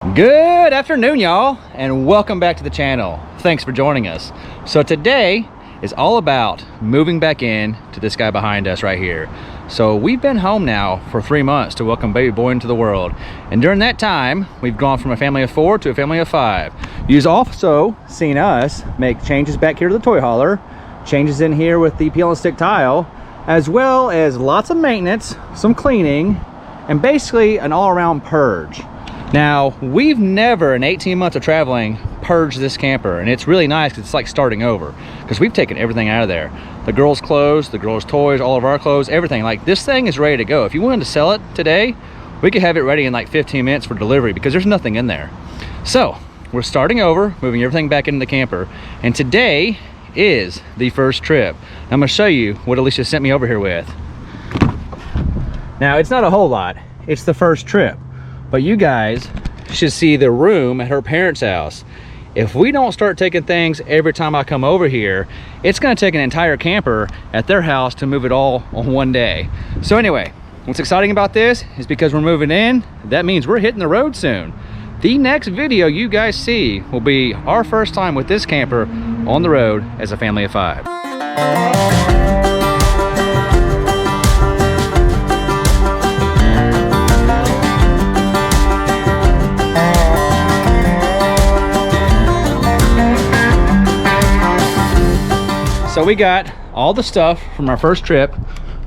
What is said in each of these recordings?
Good afternoon, y'all, and welcome back to the channel. Thanks for joining us. So today is all about moving back in to this guy behind us right here. So we've been home now for 3 months to welcome baby boy into the world, and during that time we've gone from a family of 4 to a family of 5. You've also seen us make changes back here to the toy hauler, changes in here with the peel and stick tile, as well as lots of maintenance, some cleaning, and basically an all-around purge. Now, we've never in 18 months of traveling purged this camper, and it's really nice because it's like starting over, because we've taken everything out of there. The girls' clothes, the girls' toys, all of our clothes, everything. Like, this thing is ready to go. If you wanted to sell it today, we could have it ready in like 15 minutes for delivery because there's nothing in there. So we're starting over, moving everything back into the camper, and today is the first trip. I'm gonna show you what Alecia sent me over here with. Now, it's not a whole lot. It's the first trip. But you guys should see the room at her parents' house. If we don't start taking things every time I come over here, it's gonna take an entire camper at their house to move it all on one day. So anyway, what's exciting about this is because we're moving in, that means we're hitting the road soon. The next video you guys see will be our first time with this camper on the road as a family of 5. So we got all the stuff from our first trip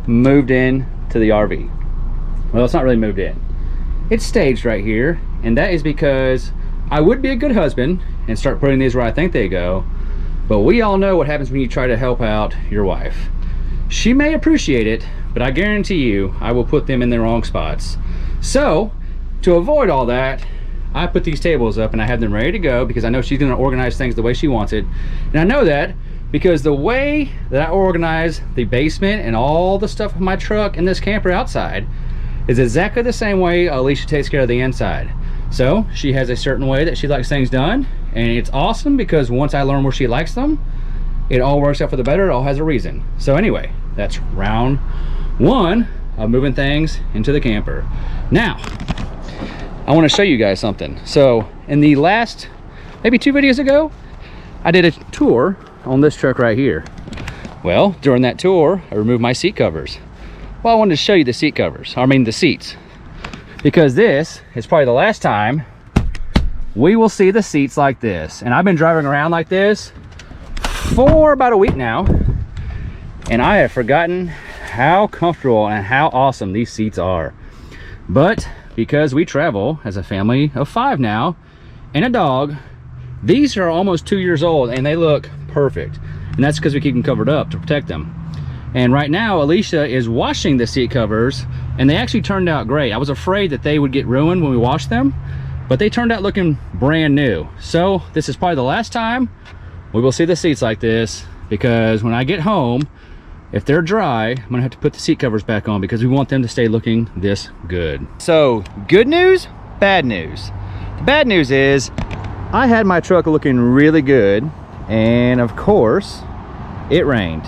moved in to the RV. Well, it's not really moved in. It's staged right here, and that is because I would be a good husband and start putting these where I think they go, but we all know what happens when you try to help out your wife. She may appreciate it, but I guarantee you I will put them in the wrong spots. So to avoid all that, I put these tables up and I have them ready to go because I know she's gonna organize things the way she wants it. And I know that because the way that I organize the basement and all the stuff in my truck and this camper outside is exactly the same way Alecia takes care of the inside. So she has a certain way that she likes things done, and it's awesome because once I learn where she likes them, it all works out for the better. It all has a reason. So anyway, that's round 1 of moving things into the camper. Now, I want to show you guys something. So in the last, maybe 2 videos ago, I did a tour on this truck right here. Well, during that tour, I removed my seat covers. Well, I wanted to show you the seat covers, I mean the seats, because this is probably the last time we will see the seats like this. And I've been driving around like this for about a week now, and I have forgotten how comfortable and how awesome these seats are. But because we travel as a family of 5 now and a dog, these are almost 2 years old and they look perfect, and that's because we keep them covered up to protect them. And right now Alecia is washing the seat covers, and they actually turned out great. I was afraid that they would get ruined when we washed them, but they turned out looking brand new. So this is probably the last time we will see the seats like this, because when I get home, if they're dry, I'm gonna have to put the seat covers back on because we want them to stay looking this good. So good news, bad news. The bad news is I had my truck looking really good, and of course it rained.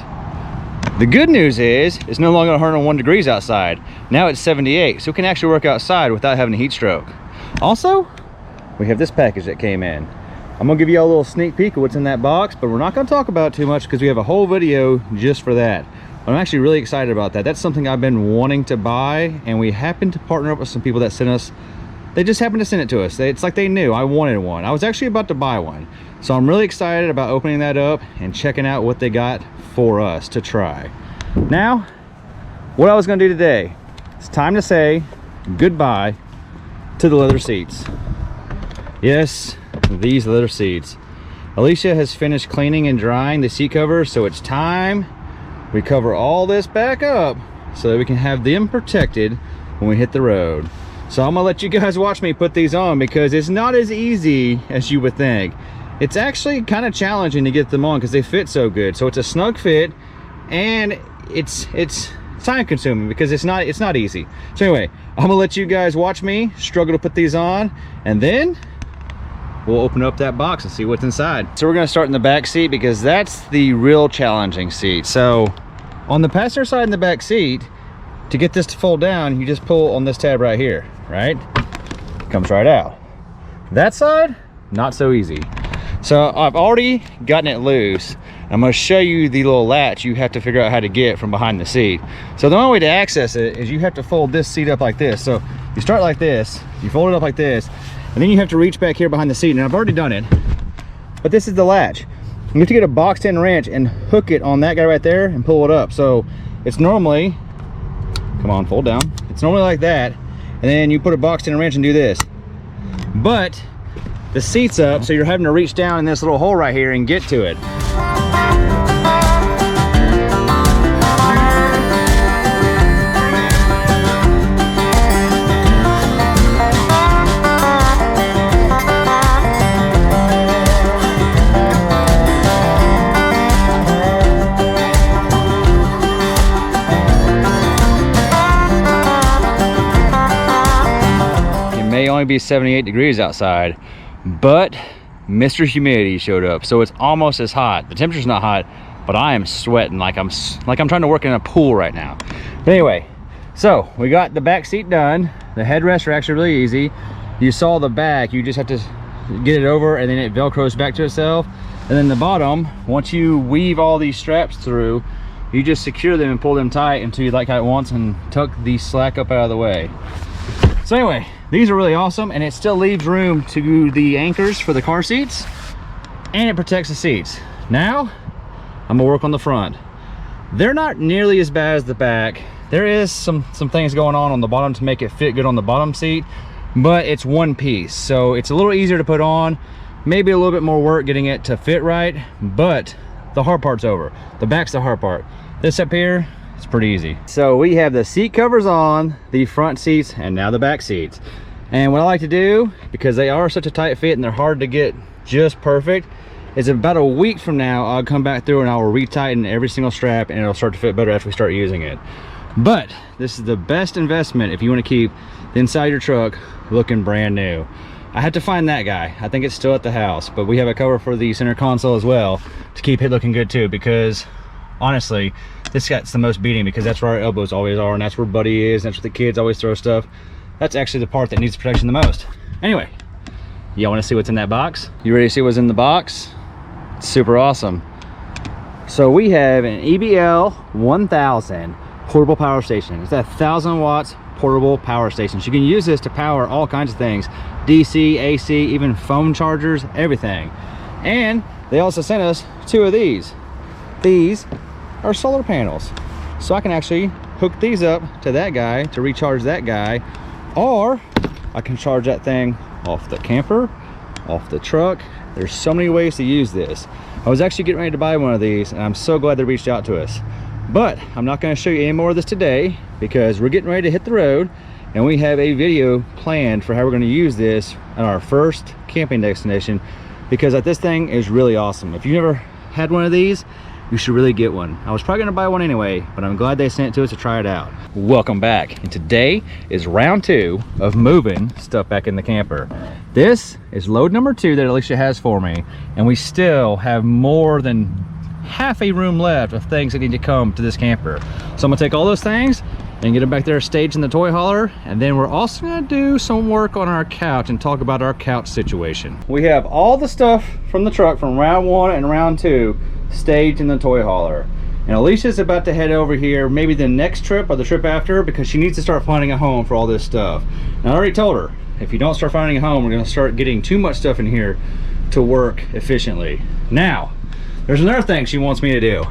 The good news is it's no longer 101 degrees outside. Now it's 78, so we can actually work outside without having a heat stroke. Also, we have this package that came in. I'm gonna give you a little sneak peek of what's in that box, but we're not gonna talk about it too much because we have a whole video just for that. But I'm actually really excited about that. That's something I've been wanting to buy, and we happened to partner up with some people that sent us, they just happened to send it to us. It's like they knew I wanted one. I was actually about to buy one. So I'm really excited about opening that up and checking out what they got for us to try. Now, what I was gonna do today, it's time to say goodbye to the leather seats. Yes, these leather seats. Alecia has finished cleaning and drying the seat covers, so it's time we cover all this back up so that we can have them protected when we hit the road. So I'm gonna let you guys watch me put these on because it's not as easy as you would think. It's actually kind of challenging to get them on because they fit so good. So it's a snug fit, and it's time consuming because it's not easy. So anyway, I'm gonna let you guys watch me struggle to put these on, and then we'll open up that box and see what's inside. So we're gonna start in the back seat because that's the real challenging seat. So on the passenger side in the back seat, to get this to fold down, you just pull on this tab right here, right? Comes right out. That side, not so easy. So I've already gotten it loose. I'm going to show you the little latch you have to figure out how to get from behind the seat. So the only way to access it is you have to fold this seat up like this. So you start like this, you fold it up like this, and then you have to reach back here behind the seat. And I've already done it, but this is the latch. You have to get a boxed in wrench and hook it on that guy right there and pull it up. So it's normally, come on, fold down. It's normally like that. And then you put a boxed in wrench and do this. But the seat's up, so you're having to reach down in this little hole right here and get to it. May only be 78 degrees outside, but Mr. Humidity showed up, so it's almost as hot. The temperature's not hot, but I am sweating like I'm trying to work in a pool right now. But anyway, so we got the back seat done. The headrests are actually really easy. You saw the back, you just have to get it over and then it velcros back to itself. And then the bottom, once you weave all these straps through, you just secure them and pull them tight until you like how it wants and tuck the slack up out of the way. So anyway, these are really awesome, and it still leaves room to the anchors for the car seats, and it protects the seats. Now, I'm gonna work on the front. They're not nearly as bad as the back. There is some things going on the bottom to make it fit good on the bottom seat, but it's one piece, so it's a little easier to put on. Maybe a little bit more work getting it to fit right, but the hard part's over. The back's the hard part. This up here, it's pretty easy. So we have the seat covers on the front seats and now the back seats. And what I like to do, because they are such a tight fit and they're hard to get just perfect, is about a week from now, I'll come back through and I'll retighten every single strap and it'll start to fit better after we start using it. But this is the best investment if you want to keep the inside of your truck looking brand new. I had to find that guy. I think it's still at the house, but we have a cover for the center console as well to keep it looking good too, because honestly, this gets the most beating because that's where our elbows always are, and that's where Buddy is, and that's where the kids always throw stuff. That's actually the part that needs protection the most. Anyway, y'all want to see what's in that box? You ready to see what's in the box? It's super awesome. So we have an EBL 1000 portable power station. It's a 1000 watts portable power station. So you can use this to power all kinds of things. DC, AC, even phone chargers, everything. And they also sent us 2 of these. These are solar panels. So I can actually hook these up to that guy to recharge that guy, or I can charge that thing off the camper, off the truck. There's so many ways to use this. I was actually getting ready to buy one of these, and I'm so glad they reached out to us. But I'm not going to show you any more of this today because we're getting ready to hit the road, and we have a video planned for how we're going to use this at our first camping destination, because this thing is really awesome. If you've never had one of these, you should really get one. I was probably going to buy one anyway, but I'm glad they sent it to us to try it out. Welcome back, and today is round 2 of moving stuff back in the camper. This is load number 2 that Alecia has for me, and we still have more than half a room left of things that need to come to this camper. So I'm gonna take all those things and get them back there staged in the toy hauler, and then we're also gonna do some work on our couch and talk about our couch situation. We have all the stuff from the truck from round 1 and round 2 staged in the toy hauler, and Alicia's about to head over here maybe the next trip or the trip after, because she needs to start finding a home for all this stuff. And I already told her, if you don't start finding a home, we're gonna start getting too much stuff in here to work efficiently. Now, there's another thing she wants me to do.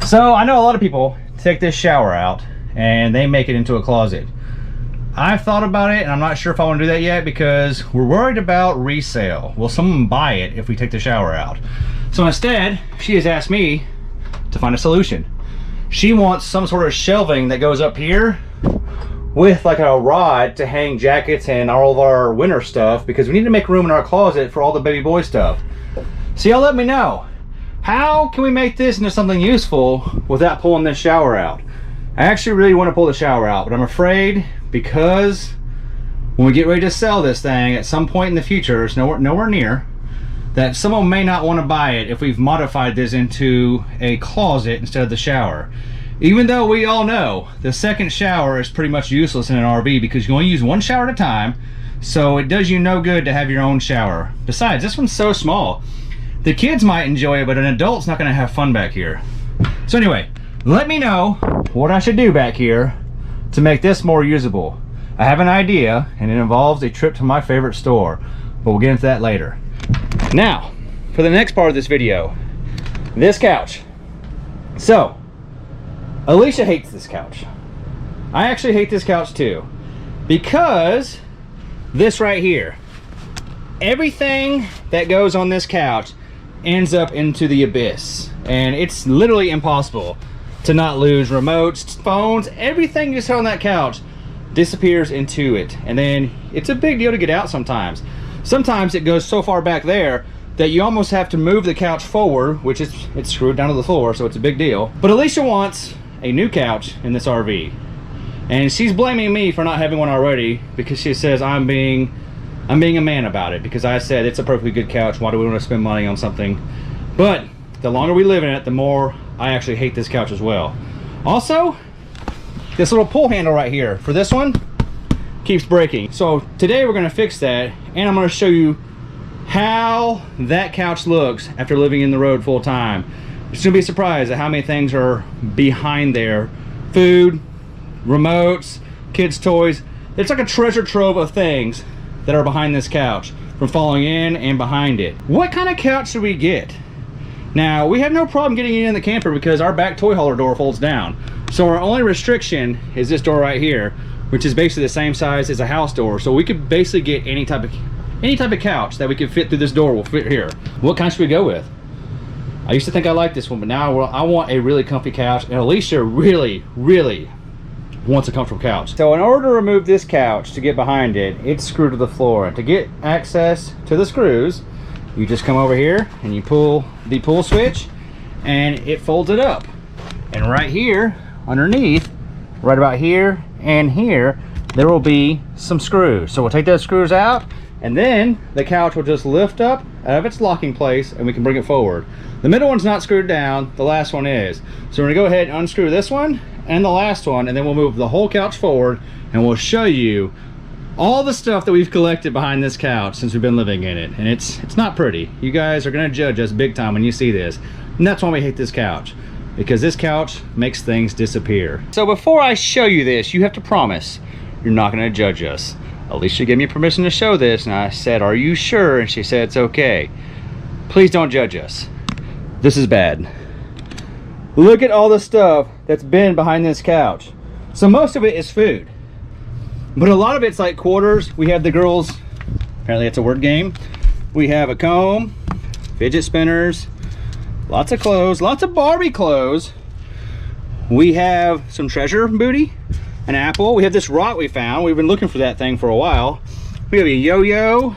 So I know a lot of people take this shower out and they make it into a closet. I've thought about it, and I'm not sure if I want to do that yet because we're worried about resale. Will someone buy it if we take the shower out? So instead, she has asked me to find a solution. She wants some sort of shelving that goes up here with like a rod to hang jackets and all of our winter stuff, because we need to make room in our closet for all the baby boy stuff. So y'all let me know, how can we make this into something useful without pulling this shower out? I actually really want to pull the shower out, but I'm afraid because when we get ready to sell this thing at some point in the future, it's nowhere near, that someone may not want to buy it if we've modified this into a closet instead of the shower. Even though we all know the second shower is pretty much useless in an RV because you only use one shower at a time, So it does you no good to have your own shower. Besides, this one's so small. The kids might enjoy it, but an adult's not gonna have fun back here. So anyway, let me know what I should do back here to make this more usable. I have an idea, and it involves a trip to my favorite store, but we'll get into that later. Now, for the next part of this video, this couch. So, Alecia hates this couch. I actually hate this couch too, because this right here, everything that goes on this couch ends up into the abyss, and it's literally impossible to not lose remotes, phones, everything you sit on that couch disappears into it. And then it's a big deal to get out sometimes. Sometimes it goes so far back there that you almost have to move the couch forward, which is, it's screwed down to the floor, so it's a big deal. But Alecia wants a new couch in this RV, and she's blaming me for not having one already, because she says I'm being a man about it, because I said it's a perfectly good couch, why do we want to spend money on something? But the longer we live in it, the more I actually hate this couch as well. Also, this little pull handle right here for this one keeps breaking. So today we're going to fix that, and I'm going to show you how that couch looks after living in the road full time. You're going to be surprised at how many things are behind there. Food, remotes, kids' toys. It's like a treasure trove of things that are behind this couch, from falling in and behind it. What kind of couch should we get? Now, we have no problem getting it in the camper because our back toy hauler door folds down. So our only restriction is this door right here, which is basically the same size as a house door. So we could basically get any type of couch that we could fit through this door will fit here. What kind should we go with? I used to think I liked this one, but now I want a really comfy couch, and Alecia really wants a comfortable couch. So in order to remove this couch to get behind it, it's screwed to the floor. And to get access to the screws, you just come over here and you pull the pull switch, and it folds it up. And right here, underneath, right about here and here, there will be some screws. So we'll take those screws out, and then the couch will just lift up out of its locking place, and we can bring it forward. The middle one's not screwed down, the last one is. So we're gonna go ahead and unscrew this one and the last one, and then we'll move the whole couch forward, and we'll show you all the stuff that we've collected behind this couch since we've been living in it. And it's not pretty. You guys are gonna judge us big time when you see this. And that's why we hate this couch, because this couch makes things disappear. So before I show you this, you have to promise you're not gonna judge us. Alecia gave me permission to show this, and I said, are you sure? And she said, it's okay. Please don't judge us. This is bad. Look at all the stuff that's been behind this couch. So most of it is food, but a lot of it's like quarters. We have the girls, apparently it's a word game. We have a comb, fidget spinners, lots of clothes, lots of Barbie clothes. We have some treasure booty, an apple. We have this rock we found. We've been looking for that thing for a while. We have a yo-yo.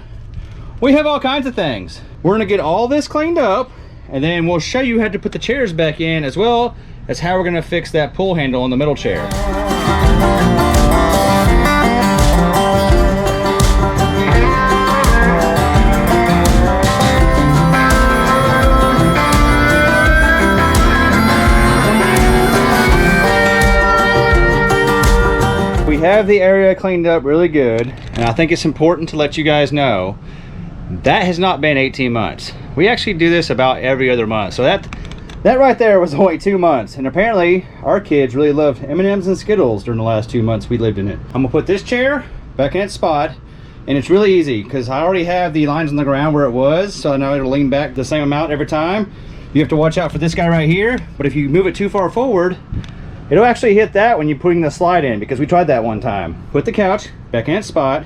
We have all kinds of things. We're gonna get all this cleaned up, and then we'll show you how to put the chairs back in, as well as how we're gonna fix that pull handle on the middle chair. We have the area cleaned up really good, and I think it's important to let you guys know that has not been 18 months. We actually do this about every other month. So that right there was only 2 months, and apparently our kids really loved M&Ms and Skittles during the last 2 months we lived in it. I'm gonna put this chair back in its spot, and it's really easy because I already have the lines on the ground where it was, so I know it'll lean back the same amount every time. You have to watch out for this guy right here, but if you move it too far forward, it'll actually hit that when you're putting the slide in, because we tried that one time. Put the couch back in its spot,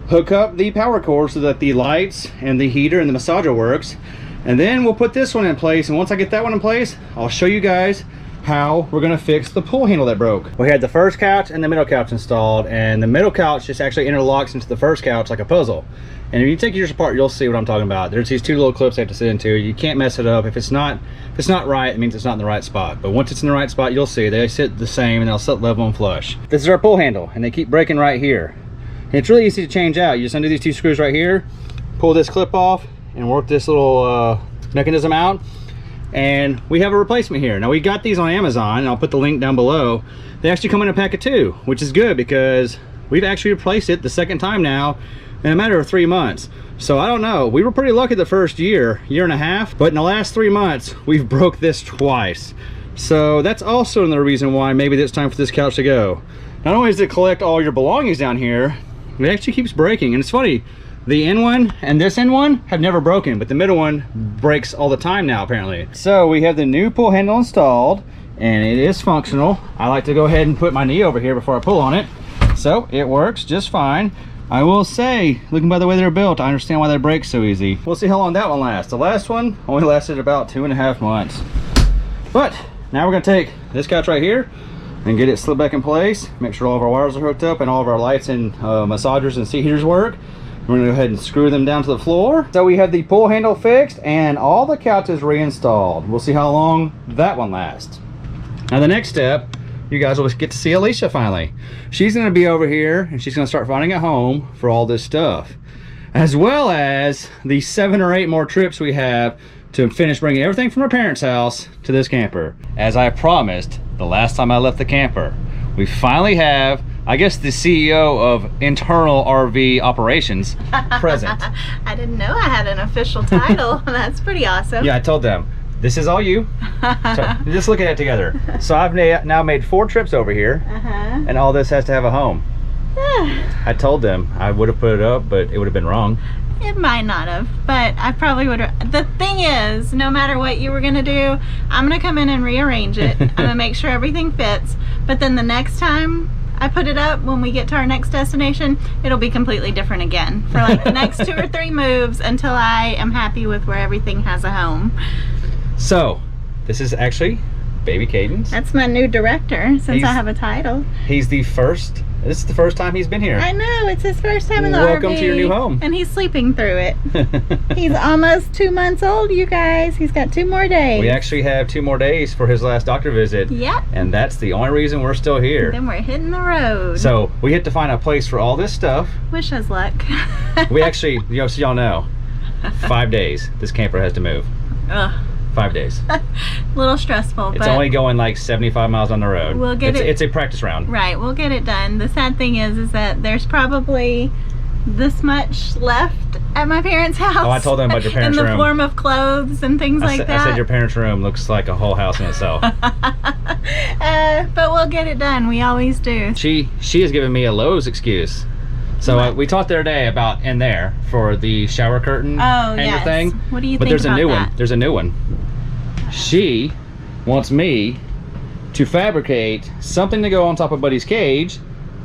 hook up the power cord so that the lights and the heater and the massager works, and then we'll put this one in place. And once I get that one in place, I'll show you guys how we're gonna fix the pull handle that broke. We had the first couch and the middle couch installed, and the middle couch just actually interlocks into the first couch like a puzzle. And if you take yours apart, you'll see what I'm talking about. There's these two little clips they have to sit into. You can't mess it up. If it's not right, it means it's not in the right spot. But once it's in the right spot, you'll see they sit the same, and they'll sit level and flush. This is our pull handle, and they keep breaking right here. And it's really easy to change out. You just undo these two screws right here, pull this clip off, and work this little mechanism out, and we have a replacement here. Now, we got these on Amazon, and I'll put the link down below. They actually come in a pack of 2, which is good because we've actually replaced it the second time now in a matter of 3 months. So I don't know, we were pretty lucky the first year and a half, but in the last 3 months, we've broke this twice. So that's also another reason why maybe it's time for this couch to go. Not only does it collect all your belongings down here, it actually keeps breaking. And it's funny, the end one and this end one have never broken, but the middle one breaks all the time now apparently. So we have the new pull handle installed and it is functional. I like to go ahead and put my knee over here before I pull on it. So it works just fine. I will say, looking by the way they're built, I understand why they break so easy. We'll see how long that one lasts. The last one only lasted about 2.5 months. But now we're gonna take this couch right here and get it slid back in place, make sure all of our wires are hooked up and all of our lights and massagers and seat heaters work. We're gonna go ahead and screw them down to the floor. So we have the pull handle fixed and all the couches reinstalled. We'll see how long that one lasts. Now the next step, you guys will get to see Alecia finally. She's gonna be over here and she's gonna start finding a home for all this stuff, as well as the 7 or 8 more trips we have to finish bringing everything from our parents' house to this camper. As I promised the last time I left the camper, we finally have, I guess, the CEO of internal RV operations present. I didn't know I had an official title. That's pretty awesome. Yeah, I told them, this is all you. So just look at it together. So I've now made 4 trips over here, and all this has to have a home. I told them I would have put it up, but it would have been wrong. It might not have, but I probably would have. The thing is, no matter what you were gonna do, I'm gonna come in and rearrange it. I'm gonna make sure everything fits, but then the next time I put it up, when we get to our next destination, it'll be completely different again for like the next 2 or 3 moves until I am happy with where everything has a home. So this is actually baby Caden's. That's my new director since I have a title. He's the first. This is the first time he's been here. I know, it's his first time in the RV. Welcome to your new home. And he's sleeping through it. He's almost 2 months old, you guys. He's got 2 more days. We actually have 2 more days for his last doctor visit. Yep. And that's the only reason we're still here. Then we're hitting the road. So we have to find a place for all this stuff. Wish us luck. We actually, so y'all know, 5 days this camper has to move. Ugh. 5 days. A little stressful, it's but only going like 75 miles on the road. We'll get it. It's a practice round. Right, we'll get it done. The sad thing is that there's probably this much left at my parents' house. Oh, I told them about your parents' room. In the form of clothes and things like that. I said your parents' room looks like a whole house in itself. But we'll get it done. We always do. She has given me a Lowe's excuse. So we talked the other day about in there for the shower curtain hanger thing. What do you think about that? But there's a new one. There's a new one. She wants me to fabricate something to go on top of Buddy's cage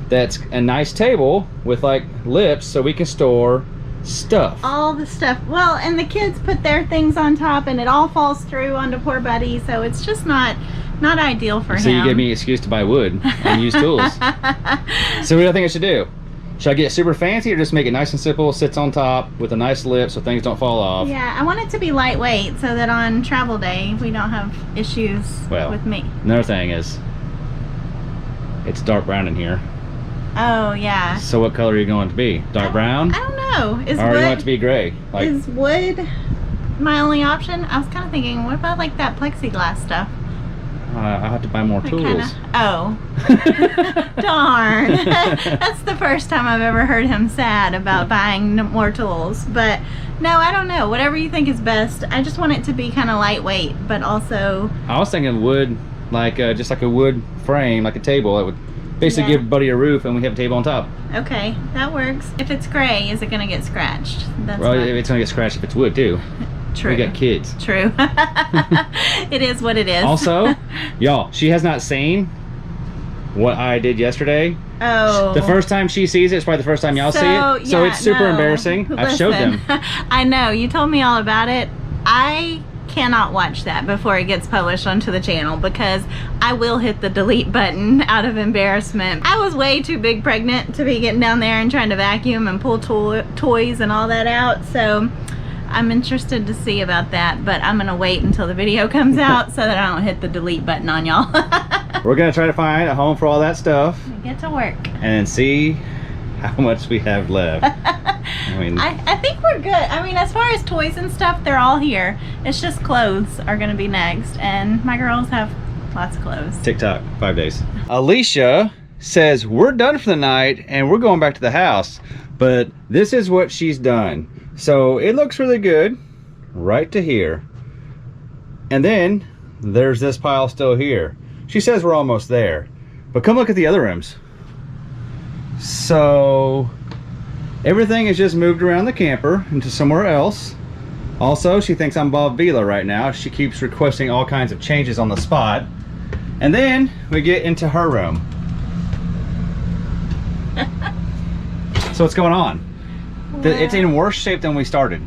that's a nice table with like lips so we can store stuff. All the stuff. Well, and the kids put their things on top and it all falls through onto poor Buddy, so it's just not ideal for him. So you gave me an excuse to buy wood and use tools. So what do you think I should do? Should I get super fancy or just make it nice and simple, sits on top with a nice lip so things don't fall off? Yeah, I want it to be lightweight so that on travel day we don't have issues with me. Another thing is, it's dark brown in here. Oh, yeah. So what color are you going to be? Dark brown? I don't know. Or you want it to be gray? Like, is wood my only option? I was kind of thinking, what about like that plexiglass stuff? I'll have to buy more tools. Oh. Darn. That's the first time I've ever heard him sad about buying more tools. But no, I don't know. Whatever you think is best. I just want it to be kind of lightweight, but also... I was thinking wood, like just like a wood frame, like a table. It would basically give Buddy a roof and we have a table on top. Okay, that works. If it's gray, is it going to get scratched? Well, it's going to get scratched if it's wood too. True. We got kids. True. It is what it is. Also, y'all, she has not seen what I did yesterday. Oh. The first time she sees it, it's probably the first time y'all see it. So it's super embarrassing. I've showed them. I know. You told me all about it. I cannot watch that before it gets published onto the channel because I will hit the delete button out of embarrassment. I was way too big pregnant to be getting down there and trying to vacuum and pull toys and all that out. So I'm interested to see about that, but I'm gonna wait until the video comes out so that I don't hit the delete button on y'all. We're gonna try to find a home for all that stuff. Get to work. And see how much we have left. I think we're good. I mean, as far as toys and stuff, they're all here. It's just clothes are gonna be next, and my girls have lots of clothes. TikTok, 5 days. Alecia says we're done for the night and we're going back to the house. But this is what she's done. So it looks really good right to here. And then there's this pile still here. She says we're almost there. But come look at the other rooms. So everything is just moved around the camper into somewhere else. Also, she thinks I'm Bob Vila right now. She keeps requesting all kinds of changes on the spot. And then we get into her room. So what's going on? Well, It's in worse shape than we started.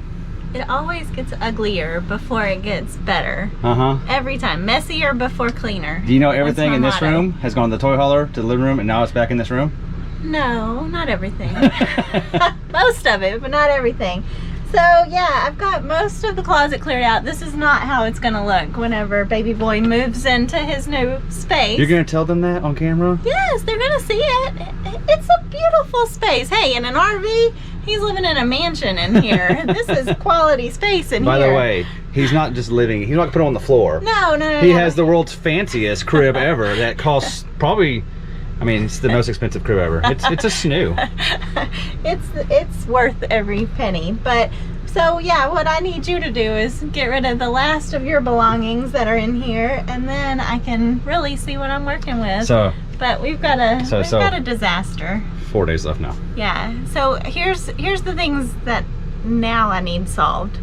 it always gets uglier before it gets better. Uh-huh. Every time. Messier before cleaner. Do you know That's everything my in this motto. room has gone to the toy hauler, to the living room, and now it's back in this room? No, not everything. Most of it, but not everything. So yeah, I've got most of the closet cleared out. This is not how it's gonna look whenever baby boy moves into his new space. You're gonna tell them that on camera? Yes, they're gonna see it. It's a beautiful space. Hey, in an RV, he's living in a mansion in here. This is quality space in By here. the way, he's not just living, he's not gonna put it on the floor. No. He has the world's fanciest crib ever that costs probably, I mean, it's the most expensive crib ever. It's a snoo. It's worth every penny. But so yeah, what I need you to do is get rid of the last of your belongings that are in here, and then I can really see what I'm working with. So, but we've got a disaster. 4 days left now. Yeah. So here's the things that now I need solved.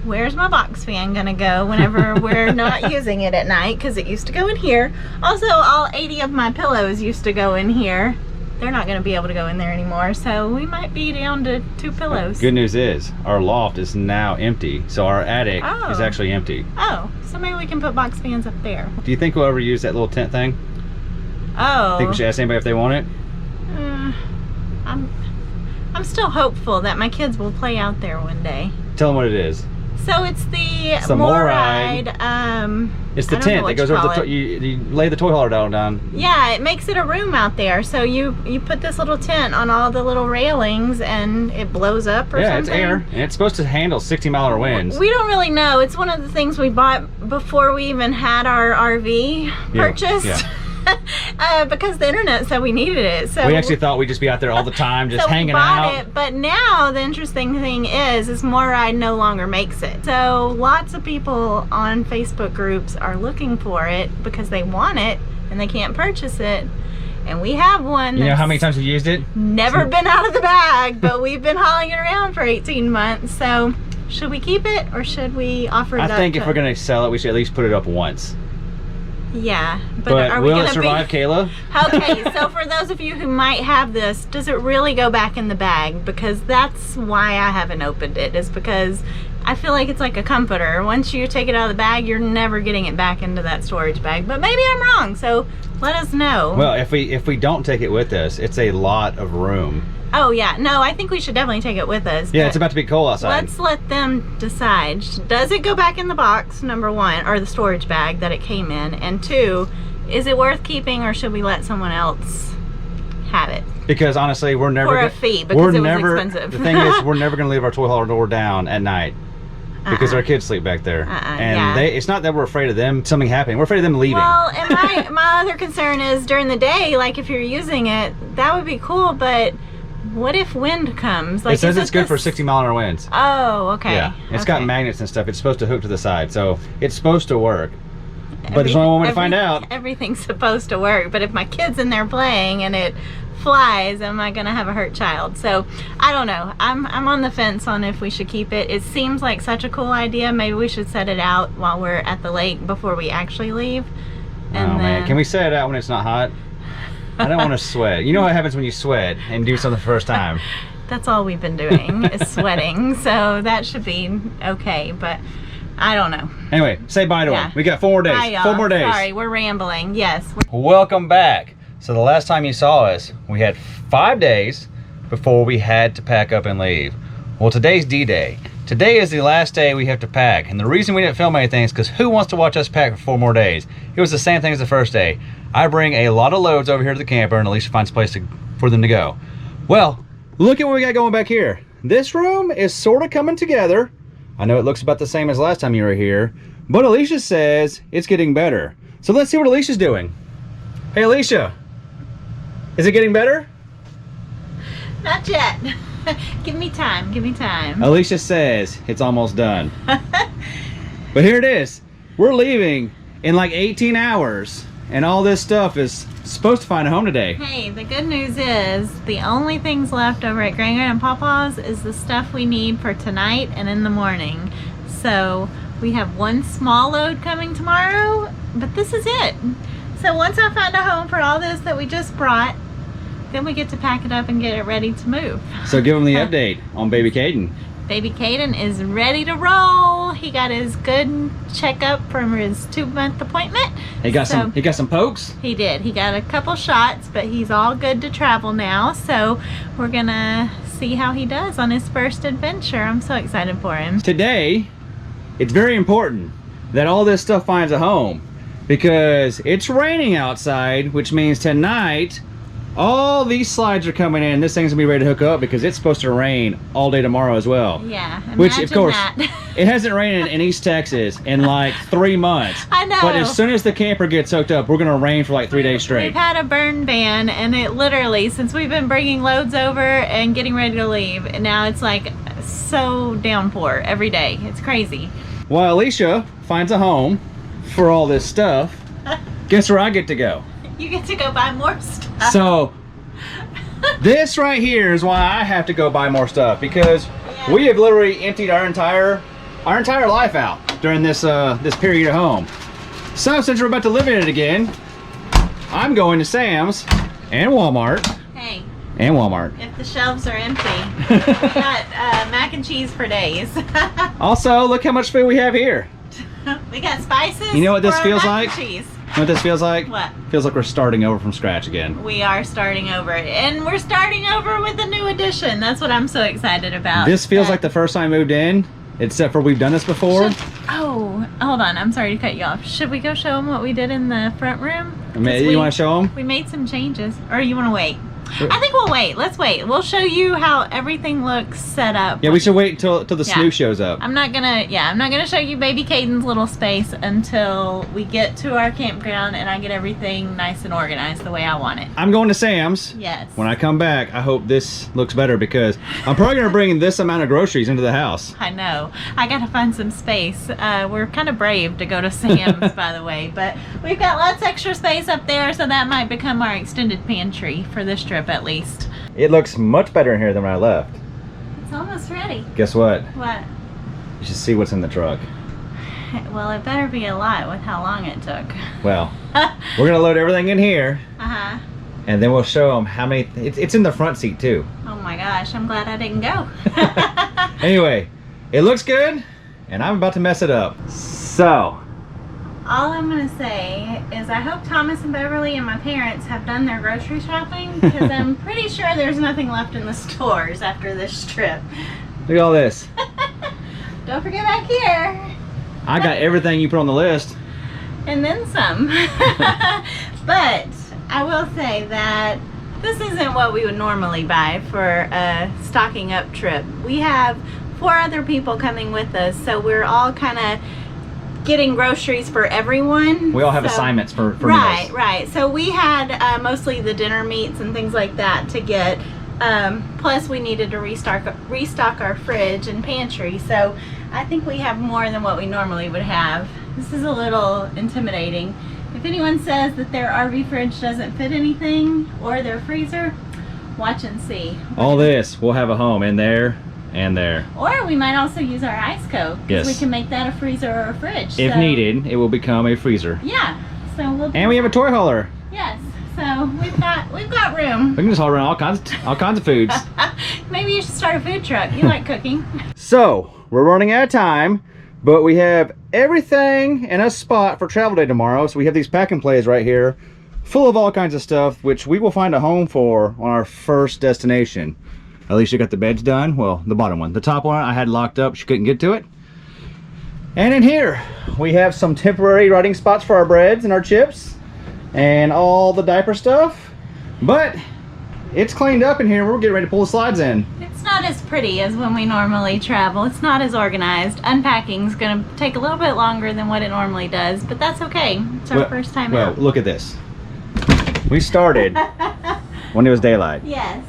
Where's my box fan gonna go whenever we're not using it at night? Because it used to go in here. Also, all 80 of my pillows used to go in here. They're not gonna be able to go in there anymore, so we might be down to 2 pillows. Good news is, our loft is now empty, so our attic is actually empty. Oh, so maybe we can put box fans up there. Do you think we'll ever use that little tent thing? Oh. Think we should ask anybody if they want it? I'm still hopeful that my kids will play out there one day. Tell them what it is. So it's the MORryde. It's the I don't know tent what that goes you over call the it. you lay the toy hauler down. Yeah, it makes it a room out there. So you put this little tent on all the little railings and it blows up or something. Yeah, it's air, and it's supposed to handle 60-mile-an-hour winds. We don't really know. It's one of the things we bought before we even had our RV purchased. Yeah. Because the internet said we needed it. So we actually thought we'd just be out there all the time, just so hanging we bought out. it, but now the interesting thing is MORryde no longer makes it. So lots of people on Facebook groups are looking for it because they want it and they can't purchase it. And we have one. You know how many times we used it? Never been out of the bag, but we've been hauling it around for 18 months. So should we keep it or should we offer it up? I think if we're gonna sell it, we should at least put it up once. Yeah, But are we will gonna it survive, Kayla? Okay, so for those of you who might have this, does it really go back in the bag? Because that's why I haven't opened it, is because I feel like it's like a comforter. Once you take it out of the bag, you're never getting it back into that storage bag. But maybe I'm wrong, so let us know. Well, if we don't take it with us, it's a lot of room. Oh yeah, no, I think we should definitely take it with us. Yeah, it's about to be cold outside. Let's let them decide. Does it go back in the box, number one, or the storage bag that it came in? And two, is it worth keeping or should we let someone else have it? Because honestly, we're never For a fee, because it was expensive. The thing is, we're never going to leave our toy hauler door down at night. Because our kids sleep back there. And it's not that we're afraid of them, something happening. We're afraid of them leaving. Well, and my other concern is during the day, like if you're using it, that would be cool, but what if wind comes? Like, it says it's good for 60-mile-an-hour winds. Oh, okay. Yeah, it's got magnets and stuff. It's supposed to hook to the side, so it's supposed to work. But there's only one way to find out. Everything's supposed to work, but if my kid's in there playing and it flies, am I gonna have a hurt child? So I don't know. I'm on the fence on if we should keep it. It seems like such a cool idea. Maybe we should set it out while we're at the lake before we actually leave. And oh man, can we set it out when it's not hot? I don't want to sweat. You know what happens when you sweat and do something the first time? That's all we've been doing is sweating, so that should be okay, but I don't know. Anyway, say bye to them. We got 4 more days. Bye, 4 more days. Sorry, we're rambling. Yes. Welcome back. So the last time you saw us, we had 5 days before we had to pack up and leave. Well, today's D-Day. Today is the last day we have to pack, and the reason we didn't film anything is because who wants to watch us pack for 4 more days? It was the same thing as the first day. I bring a lot of loads over here to the camper, and Alecia finds a place for them to go. Well, look at what we got going back here. This room is sort of coming together. I know it looks about the same as last time you were here, but Alecia says it's getting better. So let's see what Alicia's doing. Hey Alecia, is it getting better? Not yet. Give me time, give me time. Alecia says it's almost done. But here it is. We're leaving in like 18 hours, and all this stuff is supposed to find a home today. Hey, the good news is the only things left over at Grand and Pawpaw's is the stuff we need for tonight and in the morning. So we have one small load coming tomorrow, but this is it. So once I find a home for all this that we just brought, then we get to pack it up and get it ready to move. So give them the update on baby Caden. Baby Caden is ready to roll. He got his good checkup from his 2-month appointment. He got some pokes? He did. He got a couple shots, but he's all good to travel now. So we're gonna see how he does on his first adventure. I'm so excited for him. Today, it's very important that all this stuff finds a home, because it's raining outside, which means tonight all these slides are coming in. This thing's gonna be ready to hook up because it's supposed to rain all day tomorrow as well. Yeah, which of course that. It hasn't rained in East Texas in like 3 months. I know. But as soon as the camper gets hooked up, we're gonna rain for like 3 days straight. We've had a burn ban, and it literally, since we've been bringing loads over and getting ready to leave, and now it's like so downpour every day. It's crazy. While Alecia finds a home for all this stuff, guess where I get to go? You get to go buy more stuff. So this right here is why I have to go buy more stuff, because we have literally emptied our entire life out during this this period at home. So since we're about to live in it again, I'm going to Sam's and Walmart. Hey. And Walmart. If the shelves are empty, we got mac and cheese for days. Also, look how much food we have here. We got spices. You know what this for feels mac like? and cheese. You know what this feels like? What? Feels like we're starting over from scratch again. We are starting over, and we're starting over with a new addition. That's what I'm so excited about. This feels like the first time I moved in, except for we've done this before. Oh, hold on. I'm sorry to cut you off. Should we go show them what we did in the front room? You want to show them? We made some changes. Or you want to wait? I think we'll wait. Let's wait. We'll show you how everything looks set up. Yeah, we should wait until the snoo shows up. I'm not gonna show you baby Caden's little space until we get to our campground and I get everything nice and organized the way I want it. I'm going to Sam's. Yes. When I come back, I hope this looks better, because I'm probably gonna bring this amount of groceries into the house. I know. I gotta find some space. We're kind of brave to go to Sam's, by the way, but we've got lots of extra space up there, so that might become our extended pantry for this trip at least. It looks much better in here than when I left. It's almost ready. Guess what? What? You should see what's in the truck. Well, it better be a lot with how long it took. Well, we're gonna load everything in here, Uh-huh. and then we'll show them how many. It's in the front seat too. Oh my gosh, I'm glad I didn't go. Anyway, it looks good, and I'm about to mess it up. So, all I'm gonna say is I hope Thomas and Beverly and my parents have done their grocery shopping, because I'm pretty sure there's nothing left in the stores after this trip. look at all this. Don't forget back here. I got everything you put on the list. And then some. But I will say that this isn't what we would normally buy for a stocking up trip. We have 4 other people coming with us, so we're all kind of getting groceries for everyone. We all have assignments for right, meals. Right. So we had mostly the dinner meats and things like that to get. Plus we needed to restock our fridge and pantry. So I think we have more than what we normally would have. This is a little intimidating. If anyone says that their RV fridge doesn't fit anything, or their freezer, watch and see. All this, we'll have a home in there and there. Or we might also use our ice coat, because we Yes. can make that a freezer or a fridge. If So, needed, it will become a freezer. yeah. So we'll do And we have a that. toy hauler. Yes. So we've got room. We can just haul around all kinds of foods. Maybe you should start a food truck. You like cooking. So, we're running out of time, but we have everything in a spot for travel day tomorrow. So we have these pack and plays right here, full of all kinds of stuff, which we will find a home for on our first destination. Alecia got the beds done. Well, the bottom one. The top one I had locked up. She couldn't get to it. And in here, we have some temporary riding spots for our breads and our chips and all the diaper stuff. But it's cleaned up in here. We're getting ready to pull the slides in. It's not as pretty as when we normally travel. It's not as organized. Unpacking's gonna take a little bit longer than what it normally does, but that's okay. It's our first time out. Look at this. We started when it was daylight. Yes.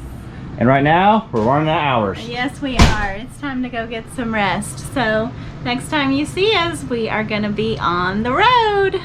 And right now, we're running out of hours. Yes, we are. It's time to go get some rest. So next time you see us, we are going to be on the road.